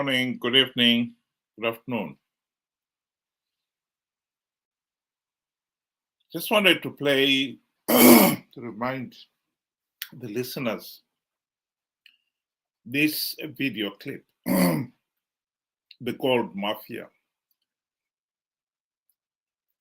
morning, good evening, good afternoon. Just wanted to play to remind the listeners this video clip, the Gold Mafia,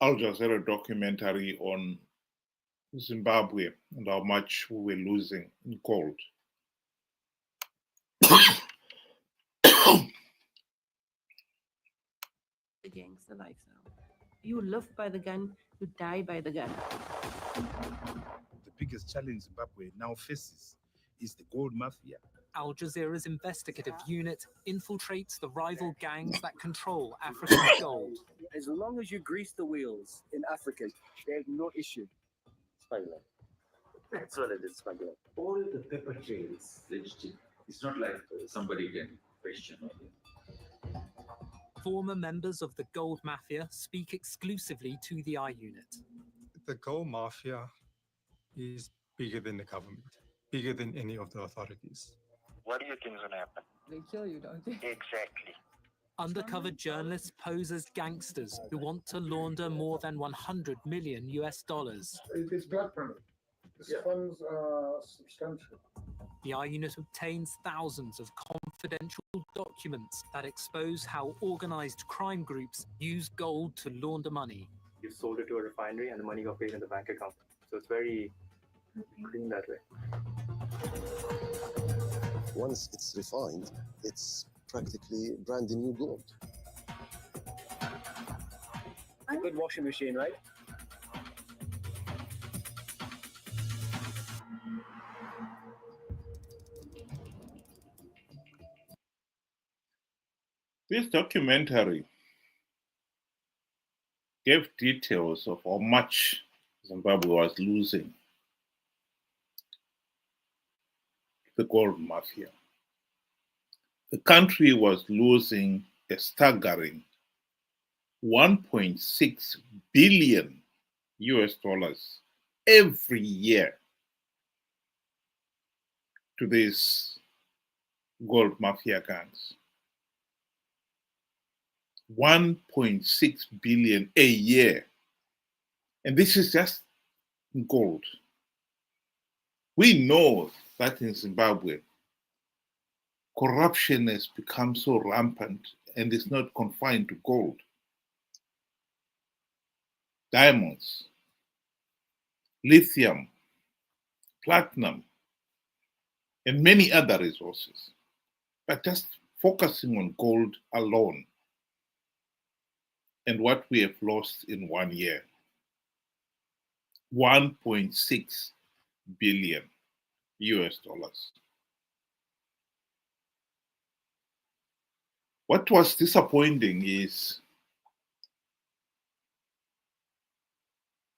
Al Jazeera documentary on Zimbabwe and how much we were losing in gold. The gangster lifestyle. You live by the gun, you die by the gun. The biggest challenge Zimbabwe now faces is the Gold Mafia. Al Jazeera's investigative unit infiltrates the rival gangs that control African gold. As long as you grease the wheels in Africa, there's no issue. Smuggling. That's what it is, smuggling. All the paper trail is legitimate. It's not like somebody can question it. Former members of the Gold Mafia speak exclusively to the I unit. The Gold Mafia is bigger than the government, bigger than any of the authorities. What do you think is going to happen? They kill you, don't they? Exactly. Undercover journalists pose as gangsters who want to launder more than 100 million US dollars. It's black money. The funds are substantial. The I unit obtains thousands of confidential documents that expose how organized crime groups use gold to launder money. You sold it to a refinery and the money got paid in the bank account. So it's very clean that way. Once it's refined, it's practically brand new gold. A good washing machine, right? This documentary gave details of how much Zimbabwe was losing the Gold Mafia. The country was losing a staggering 1.6 billion US dollars every year to these Gold Mafia gangs. 1.6 billion a year. And this is just gold. We know that in Zimbabwe, corruption has become so rampant and is not confined to gold. Diamonds, lithium, platinum, and many other resources. But just focusing on gold alone and what we have lost in 1 year. 1.6 billion US dollars. What was disappointing is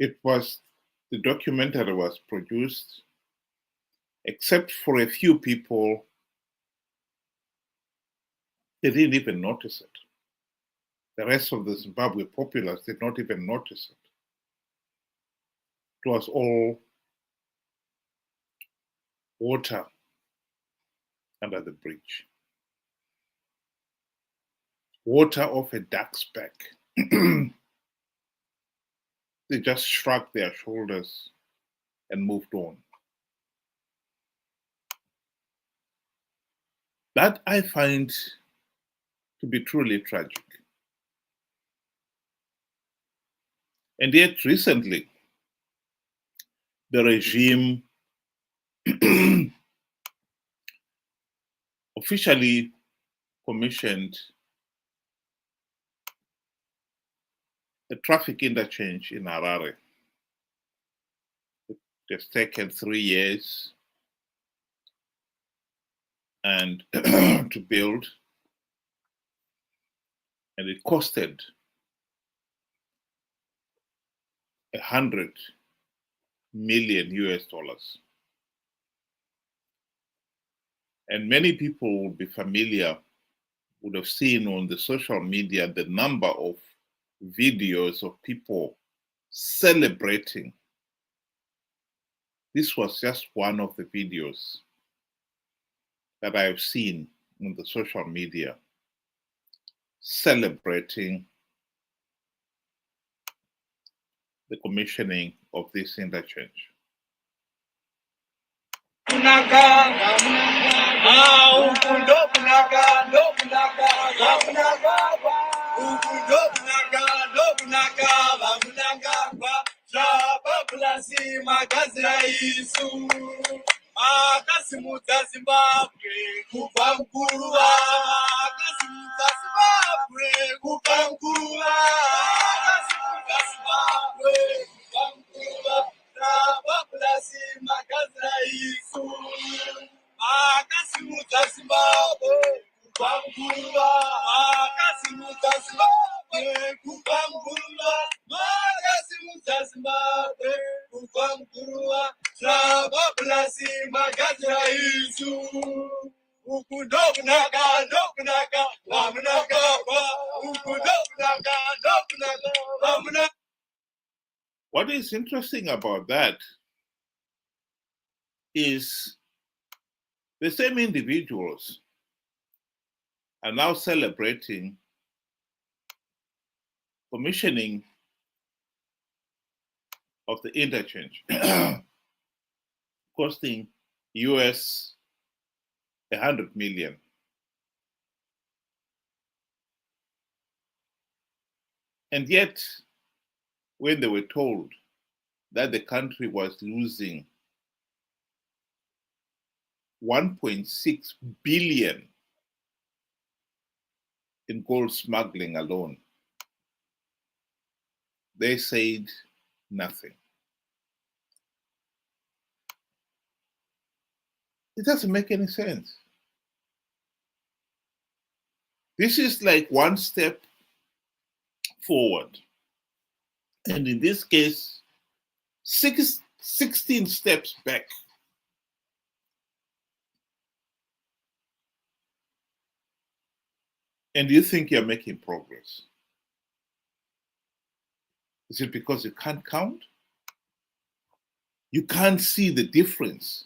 the documentary was produced, except for a few people, they didn't even notice it. The rest of the Zimbabwe populace did not even notice it. It was all water under the bridge. Water off a duck's back. They just shrugged their shoulders and moved on. That I find to be truly tragic. And yet recently, the regime officially commissioned a traffic interchange in Harare. It has taken 3 years and to build, and it costed 100 million US dollars. And many people will be familiar, would have seen on the social media the number of videos of people celebrating. This was just one of the videos that I've seen on the social media. celebrating the commissioning of this interchange. Akasimudza Zimbabwe kubva mguruva, akasimudza Zimbabwe kubva mguruva, akasimudza Zimbabwe kubva mguruva, Trabablas magazira isu, akasimudza Zimbabwe kubva mguruva, akasimudza Zimbabwe kubva mguruva, akasimudza Zimbabwe kubva mguruva, Trabablas magazira isu, uku ndokunaka ndokunaka vamunaka uku ndokunaka ndokunaka vamunaka. What is interesting about that is the same individuals are now celebrating commissioning of the interchange costing US 100 million. And yet, when they were told that the country was losing 1.6 billion in gold smuggling alone, they said nothing. It doesn't make any sense. This is like one step forward. And in this case, 16 steps back. And you think you're making progress. Is it because you can't count? You can't see the difference.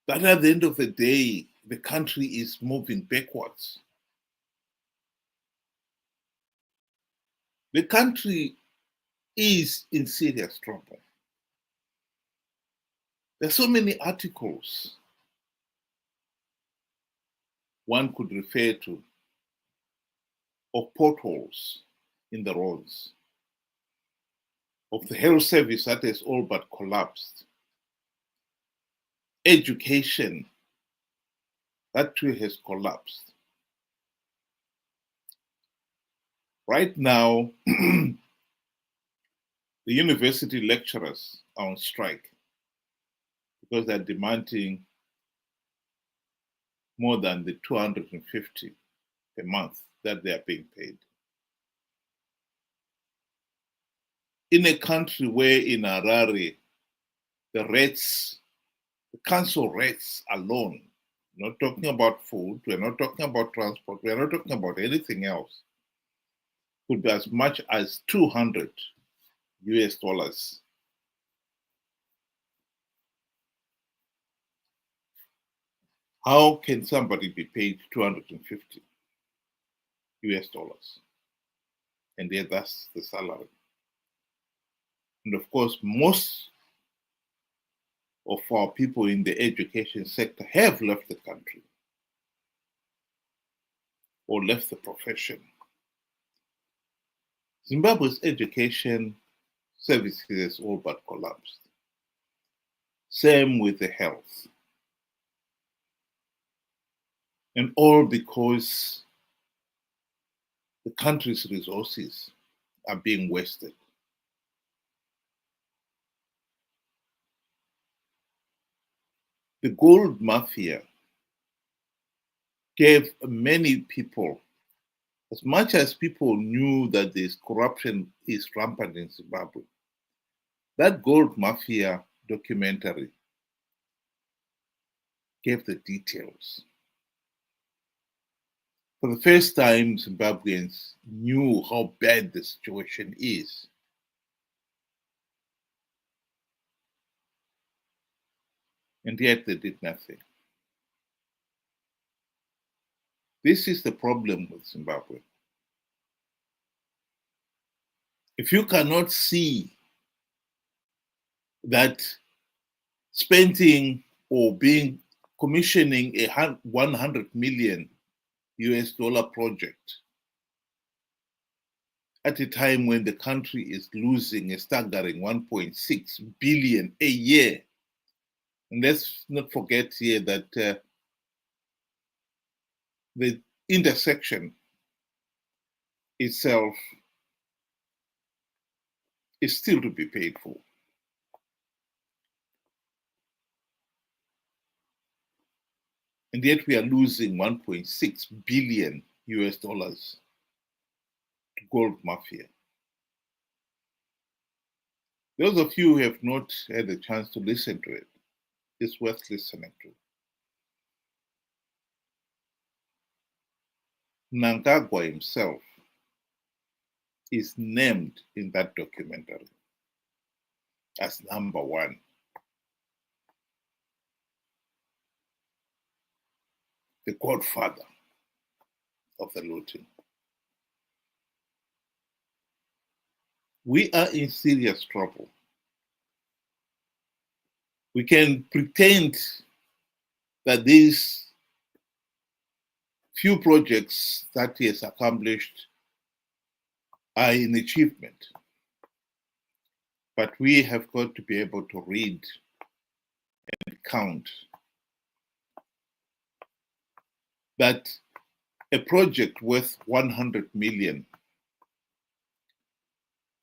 That at the end of the day, the country is moving backwards. The country is in serious trouble. There are so many articles one could refer to of potholes in the roads, of the health service that has all but collapsed, education that too has collapsed. Right now, the university lecturers are on strike because they're demanding more than the 250 per month that they are being paid. In a country where in Harare, the council rates alone, not talking about food, we're not talking about transport, we're not talking about anything else, could be as much as 200 US dollars. How can somebody be paid 250 US dollars? And yet that's the salary. And of course, most of our people in the education sector have left the country or left the profession. Zimbabwe's education services has all but collapsed. Same with the health. And all because the country's resources are being wasted. The Gold Mafia gave many people, as much as people knew that this corruption is rampant in Zimbabwe, that Gold Mafia documentary gave the details. For the first time, Zimbabweans knew how bad the situation is. And yet they did nothing. This is the problem with Zimbabwe. If you cannot see that spending or commissioning a 100 million US dollar project at a time when the country is losing a staggering 1.6 billion a year. And let's not forget here that the intersection itself is still to be paid for. And yet we are losing 1.6 billion US dollars to Gold Mafia. Those of you who have not had a chance to listen to it, it's worth listening to. Mnangagwa himself is named in that documentary as number one. The godfather of the looting. We are in serious trouble. We can pretend that these few projects that he has accomplished are an achievement, but we have got to be able to read and count that a project worth 100 million,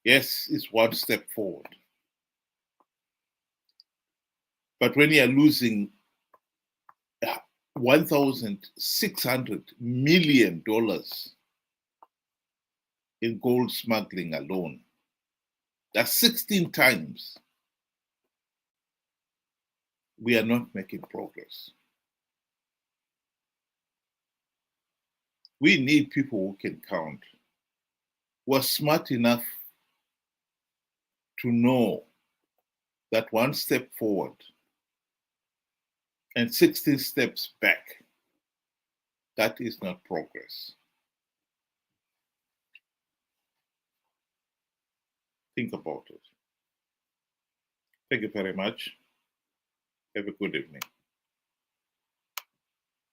yes, is one step forward. But when you are losing $1,600 million in gold smuggling alone, that's 16 times, we are not making progress. We need people who can count, who are smart enough to know that one step forward and 16 steps back, that is not progress. Think about it. Thank you very much. Have a good evening.